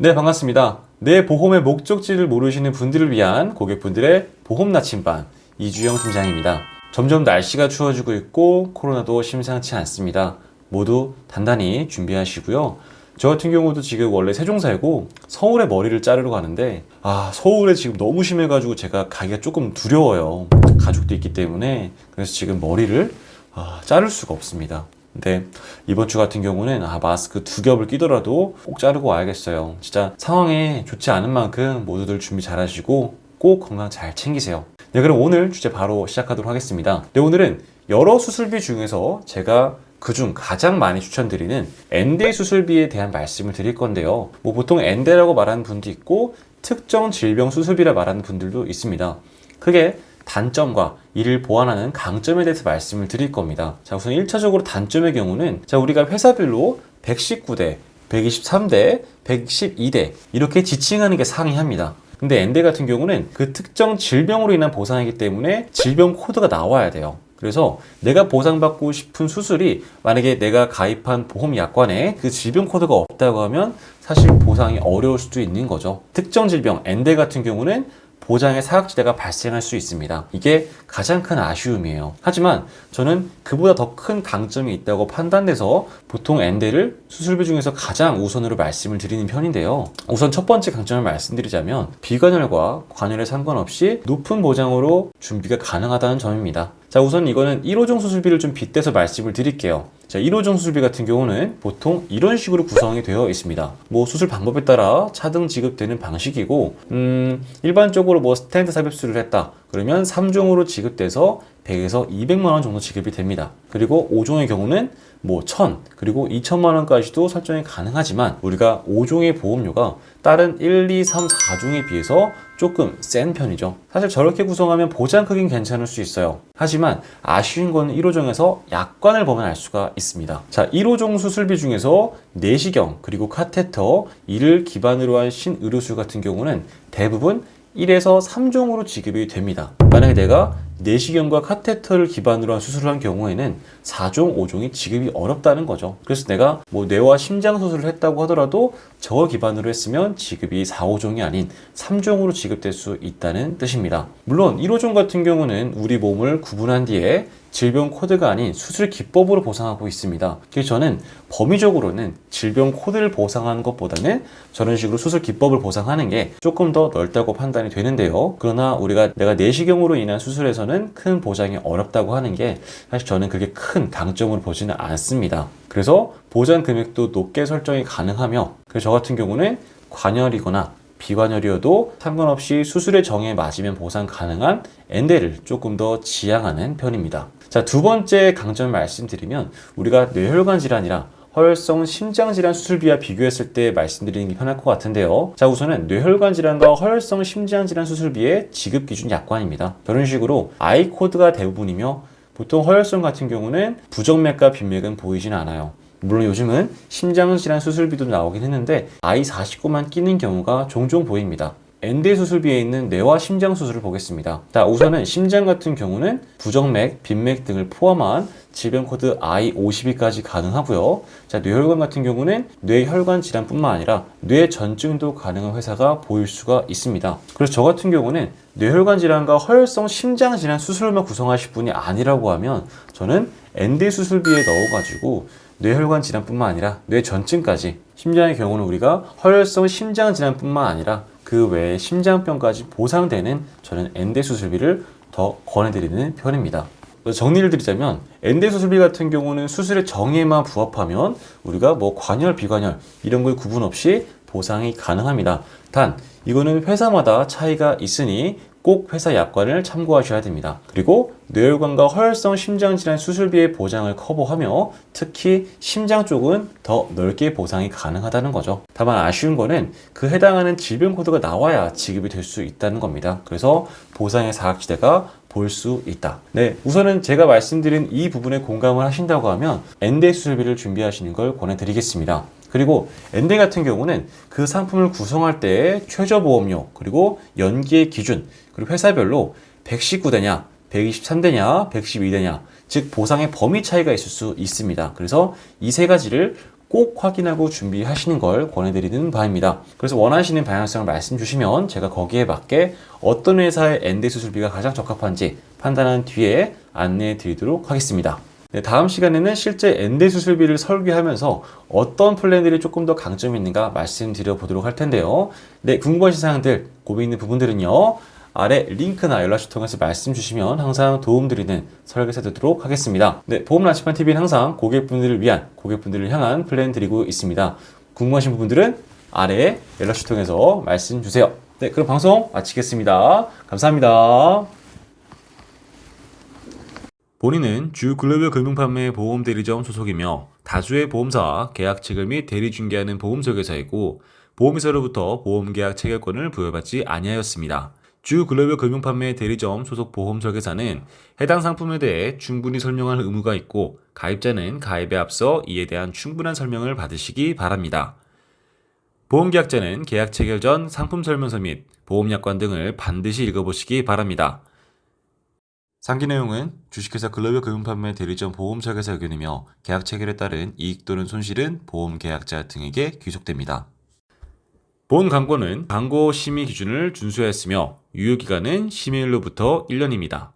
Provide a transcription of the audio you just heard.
네, 반갑습니다. 내 보험의 목적지를 모르시는 분들을 위한 고객분들의 보험 나침반 이주영 팀장입니다. 점점 날씨가 추워지고 있고 코로나도 심상치 않습니다. 모두 단단히 준비하시고요. 저 같은 경우도 지금 원래 세종 살고 서울에 머리를 자르러 가는데 서울에 지금 너무 심해가지고 제가 가기가 조금 두려워요. 가족도 있기 때문에. 그래서 지금 머리를 자를 수가 없습니다. 근데 이번 주 같은 경우는 마스크 2겹을 끼더라도 꼭 자르고 와야겠어요. 진짜 상황이 좋지 않은 만큼 모두들 준비 잘 하시고 꼭 건강 잘 챙기세요. 네, 그럼 오늘 주제 바로 시작하도록 하겠습니다. 네, 오늘은 여러 수술비 중에서 제가 그중 가장 많이 추천드리는 엔대 수술비에 대한 말씀을 드릴 건데요. 보통 엔대라고 말하는 분도 있고 특정 질병 수술비라 말하는 분들도 있습니다. 크게 단점과 이를 보완하는 강점에 대해서 말씀을 드릴 겁니다. 자, 우선 1차적으로 단점의 경우는 우리가 회사별로 119대, 123대, 112대 이렇게 지칭하는 게 상이합니다. 근데 엔대 같은 경우는 그 특정 질병으로 인한 보상이기 때문에 질병 코드가 나와야 돼요. 그래서 내가 보상받고 싶은 수술이 만약에 내가 가입한 보험 약관에 그 질병 코드가 없다고 하면 사실 보상이 어려울 수도 있는 거죠. 특정 질병 엔대 같은 경우는 보장의 사각지대가 발생할 수 있습니다. 이게 가장 큰 아쉬움이에요. 하지만 저는 그보다 더 큰 강점이 있다고 판단돼서 보통 엔대를 수술비 중에서 가장 우선으로 말씀을 드리는 편인데요. 우선 첫 번째 강점을 말씀드리자면 비관혈과 관혈에 상관없이 높은 보장으로 준비가 가능하다는 점입니다. 자, 우선 이거는 1호종 수술비를 좀 빗대서 말씀을 드릴게요. 자, 1호종 수술비 같은 경우는 보통 이런 식으로 구성이 되어 있습니다. 수술 방법에 따라 차등 지급되는 방식이고, 일반적으로 스텐트 삽입술을 했다. 그러면 3종으로 지급돼서 100에서 200만 원 정도 지급이 됩니다. 그리고 5종의 경우는 1000 그리고 2천만 원까지도 설정이 가능하지만 우리가 5종의 보험료가 다른 1, 2, 3, 4종에 비해서 조금 센 편이죠. 사실 저렇게 구성하면 보장 크긴 괜찮을 수 있어요. 하지만 아쉬운 건 1호종에서 약관을 보면 알 수가 있습니다. 자, 1호종 수술비 중에서 내시경 그리고 카테터 이를 기반으로 한 신의료술 같은 경우는 대부분 1에서 3종으로 지급이 됩니다. 만약에 내가 내시경과 카테터를 기반으로 한 수술을 한 경우에는 4종, 5종이 지급이 어렵다는 거죠. 그래서 내가 뇌와 심장 수술을 했다고 하더라도 저걸 기반으로 했으면 지급이 4, 5종이 아닌 3종으로 지급될 수 있다는 뜻입니다. 물론 1호종 같은 경우는 우리 몸을 구분한 뒤에 질병 코드가 아닌 수술 기법으로 보상하고 있습니다. 그래서 저는 범위적으로는 질병 코드를 보상하는 것보다는 저런 식으로 수술 기법을 보상하는 게 조금 더 넓다고 판단이 되는데요. 그러나 내가 내시경으로 인한 수술에서는 큰 보장이 어렵다고 하는 게 사실 저는 그게 큰 강점으로 보지는 않습니다. 그래서 보장 금액도 높게 설정이 가능하며 그래서 저 같은 경우는 관혈이거나 비관혈이어도 상관없이 수술의 정에 맞으면 보상 가능한 엔대를 조금 더 지향하는 편입니다. 자, 두 번째 강점을 말씀드리면 우리가 뇌혈관 질환이랑 허혈성 심장질환 수술비와 비교했을 때 말씀드리는 게 편할 것 같은데요. 자, 우선은 뇌혈관 질환과 허혈성 심장질환 수술비의 지급 기준 약관입니다. 이런 식으로 I 코드가 대부분이며 보통 허혈성 같은 경우는 부정맥과 빈맥은 보이진 않아요. 물론 요즘은 심장질환 수술비도 나오긴 했는데 I49만 끼는 경우가 종종 보입니다. 엔대 수술비에 있는 뇌와 심장 수술을 보겠습니다. 자, 우선은 심장 같은 경우는 부정맥, 빈맥 등을 포함한 질병 코드 I52까지 가능하고요. 자, 뇌혈관 같은 경우는 뇌혈관 질환뿐만 아니라 뇌 전증도 가능한 회사가 보일 수가 있습니다. 그래서 저 같은 경우는 뇌혈관 질환과 허혈성 심장 질환 수술만 구성하실 분이 아니라고 하면 저는 엔대 수술비에 넣어가지고 뇌혈관 질환뿐만 아니라 뇌 전증까지 심장의 경우는 우리가 허혈성 심장 질환뿐만 아니라 그 외에 심장병까지 보상되는 저는 엔대 수술비를 더 권해드리는 편입니다. 정리를 드리자면 엔대 수술비 같은 경우는 수술의 정의에만 부합하면 우리가 관혈, 비관혈 이런 걸 구분 없이 보상이 가능합니다. 단 이거는 회사마다 차이가 있으니 꼭 회사 약관을 참고하셔야 됩니다. 그리고 뇌혈관과 허혈성 심장질환 수술비의 보장을 커버하며 특히 심장 쪽은 더 넓게 보상이 가능하다는 거죠. 다만 아쉬운 거는 그 해당하는 질병 코드가 나와야 지급이 될 수 있다는 겁니다. 그래서 보상의 사각지대가 볼 수 있다. 네, 우선은 제가 말씀드린 이 부분에 공감을 하신다고 하면 엔대 수술비를 준비하시는 걸 권해드리겠습니다. 그리고 엔대 같은 경우는 그 상품을 구성할 때의 최저보험료 그리고 연기의 기준 그리고 회사별로 119대냐 123대냐 112대냐 즉 보상의 범위 차이가 있을 수 있습니다. 그래서 이 세 가지를 꼭 확인하고 준비하시는 걸 권해드리는 바입니다. 그래서 원하시는 방향성을 말씀 주시면 제가 거기에 맞게 어떤 회사의 엔대 수술비가 가장 적합한지 판단한 뒤에 안내해 드리도록 하겠습니다. 네, 다음 시간에는 실제 엔대 수술비를 설계하면서 어떤 플랜들이 조금 더 강점이 있는가 말씀드려 보도록 할 텐데요. 네, 궁금하신 사항들, 고민 있는 부분들은요, 아래 링크나 연락처 통해서 말씀 주시면 항상 도움드리는 설계사 되도록 하겠습니다. 네, 보험 나침반 TV는 항상 고객분들을 위한, 고객분들을 향한 플랜 드리고 있습니다. 궁금하신 부분들은 아래 연락처 통해서 말씀 주세요. 네, 그럼 방송 마치겠습니다. 감사합니다. 본인은 주 글로벌 금융판매 보험 대리점 소속이며 다수의 보험사와 계약 체결 및 대리 중개하는 보험 설계사이고 보험회사로부터 보험 계약 체결권을 부여받지 아니하였습니다. 주 글로벌 금융판매 대리점 소속 보험 설계사는 해당 상품에 대해 충분히 설명할 의무가 있고 가입자는 가입에 앞서 이에 대한 충분한 설명을 받으시기 바랍니다. 보험계약자는 계약 체결 전 상품 설명서 및 보험약관 등을 반드시 읽어보시기 바랍니다. 상기 내용은 주식회사 글로벌 금융판매 대리점 보험 설계사 의견이며 계약 체결에 따른 이익 또는 손실은 보험 계약자 등에게 귀속됩니다. 본 광고는 광고 심의 기준을 준수하였으며 유효기간은 심의일로부터 1년입니다.